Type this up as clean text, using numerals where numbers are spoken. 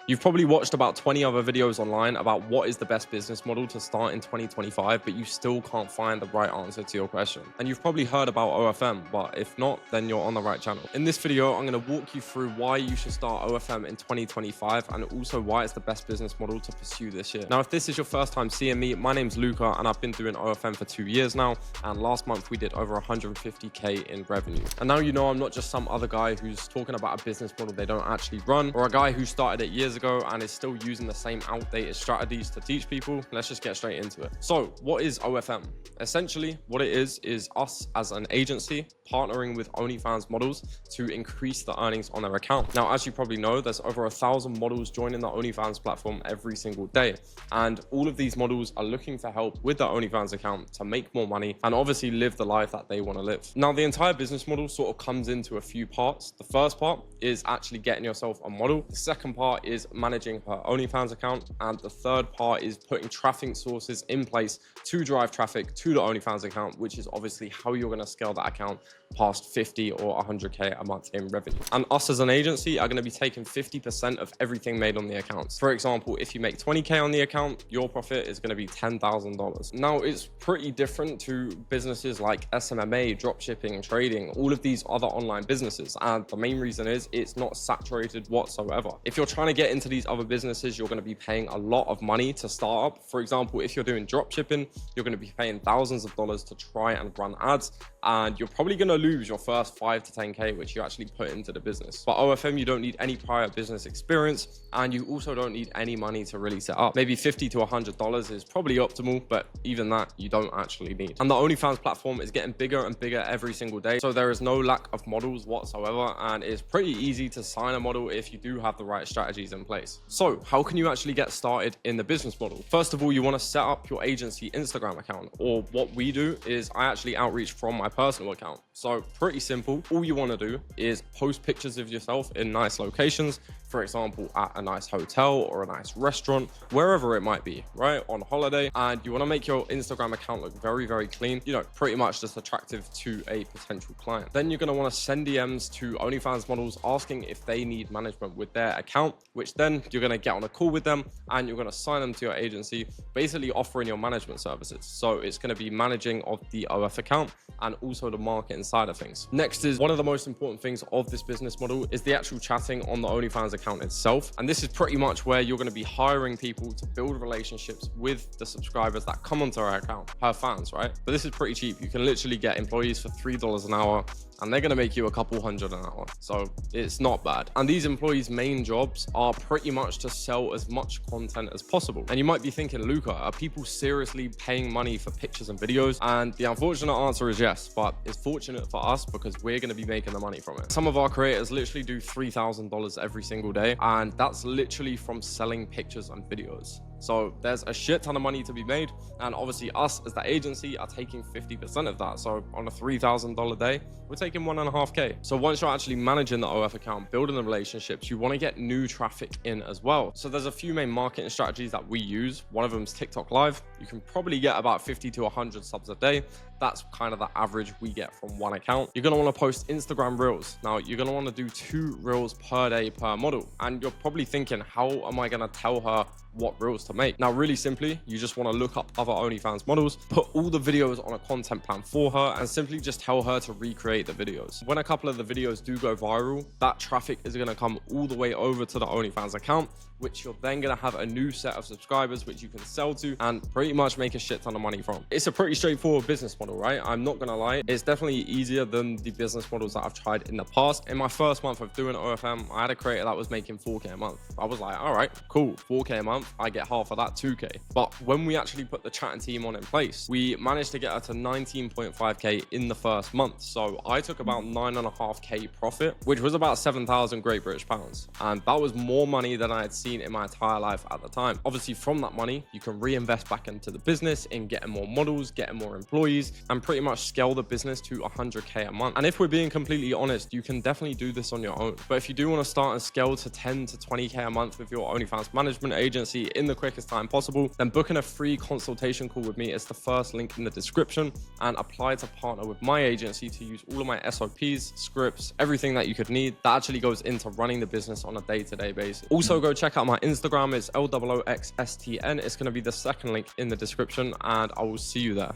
You've probably watched about 20 other videos online about what is the best business model to start in 2025, but you still can't find the right answer to your question. And you've probably heard about OFM, but if not, then you're on the right channel. In this video, I'm going to walk you through why you should start OFM in 2025 and also why it's the best business model to pursue this year. Now, if this is your first time seeing me, my name's Luca and I've been doing OFM for 2 years now. And last month we did over 150K in revenue. And now you know I'm not just some other guy who's talking about a business model they don't actually run, or a guy who started it years ago and is still using the same outdated strategies to teach people. Let's just get straight into it. So what is OFM? Essentially, what it is us as an agency partnering with OnlyFans models to increase the earnings on their account. Now, as you probably know, there's over 1,000 models joining the OnlyFans platform every single day. And all of these models are looking for help with their OnlyFans account to make more money and obviously live the life that they want to live. Now, the entire business model sort of comes into a few parts. The first part is actually getting yourself a model. The second part is managing her OnlyFans account. And the third part is putting traffic sources in place to drive traffic to the OnlyFans account, which is obviously how you're going to scale that account past 50 or 100K a month in revenue. And us as an agency are going to be taking 50% of everything made on the accounts. For example, if you make 20K on the account, your profit is going to be $10,000. Now, it's pretty different to businesses like SMMA, dropshipping, trading, all of these other online businesses. And the main reason is it's not saturated whatsoever. If you're trying to get into these other businesses, you're going to be paying a lot of money to start up. For example, if you're doing dropshipping, you're going to be paying thousands of dollars to try and run ads. And you're probably going to lose your first 5 to 10K, which you actually put into the business. But OFM, you don't need any prior business experience, and you also don't need any money to really set up. Maybe $50 to $100 is probably optimal, but even that you don't actually need. And the OnlyFans platform is getting bigger and bigger every single day. So there is no lack of models whatsoever. And it's pretty easy to sign a model if you do have the right strategies in place. So how can you actually get started in the business model? First of all, you want to set up your agency Instagram account, or what we do is I actually outreach from my personal account. So pretty simple. All you want to do is post pictures of yourself in nice locations, for example, at a nice hotel or a nice restaurant, wherever it might be, right? On holiday. And you want to make your Instagram account look very, very clean, you know, pretty much just attractive to a potential client. Then you're going to want to send DMs to OnlyFans models asking if they need management with their account, which then you're going to get on a call with them and you're going to sign them to your agency, basically offering your management services. So it's going to be managing of the OF account and also the marketing side of things. Next is one of the most important things of this business model is the actual chatting on the OnlyFans account itself. And this is pretty much where you're going to be hiring people to build relationships with the subscribers that come onto our account, her fans, right? But this is pretty cheap. You can literally get employees for $3 an hour and they're going to make you a couple hundred an hour. So it's not bad. And these employees' main jobs are pretty much to sell as much content as possible. And you might be thinking, Luca, are people seriously paying money for pictures and videos? And the unfortunate answer is yes, but it's fortunate for us because we're going to be making the money from it. Some of our creators literally do $3,000 every single day. And that's literally from selling pictures and videos. So there's a shit ton of money to be made. And obviously us as the agency are taking 50% of that. So on a $3,000 day, we're taking 1.5K. So once you're actually managing the OF account, building the relationships, you want to get new traffic in as well. So there's a few main marketing strategies that we use. One of them is TikTok Live. You can probably get about 50 to 100 subs a day. That's kind of the average we get from one account. You're going to want to post Instagram Reels. Now, you're going to want to do 2 Reels per day per model. And you're probably thinking, how am I going to tell her what Reels to make? Now, really simply, you just want to look up other OnlyFans models, put all the videos on a content plan for her, and simply just tell her to recreate the videos. When a couple of the videos do go viral, that traffic is going to come all the way over to the OnlyFans account, which you're then going to have a new set of subscribers, which you can sell to and pretty much make a shit ton of money from. It's a pretty straightforward business model, right? I'm not going to lie. It's definitely easier than the business models that I've tried in the past. In my first month of doing OFM, I had a creator that was making 4K a month. I was like, all right, cool, 4K a month. I get half of that, 2K. But when we actually put the chatting team on in place, we managed to get her to 19.5K in the first month. So I took about 9.5K profit, which was about 7,000 Great British pounds. And that was more money than I had seen in my entire life at the time. Obviously, from that money, you can reinvest back into the business in getting more models, getting more employees, and pretty much scale the business to 100K a month. And if we're being completely honest, you can definitely do this on your own. But if you do want to start and scale to 10 to 20K a month with your OnlyFans management agency in the quickest time possible, then booking a free consultation call with me is the first link in the description, and apply to partner with my agency to use all of my SOPs, scripts, everything that you could need that actually goes into running the business on a day-to-day basis. Also, go check out my Instagram. It's LOOXSTN. It's going to be the second link in the description, and I will see you there.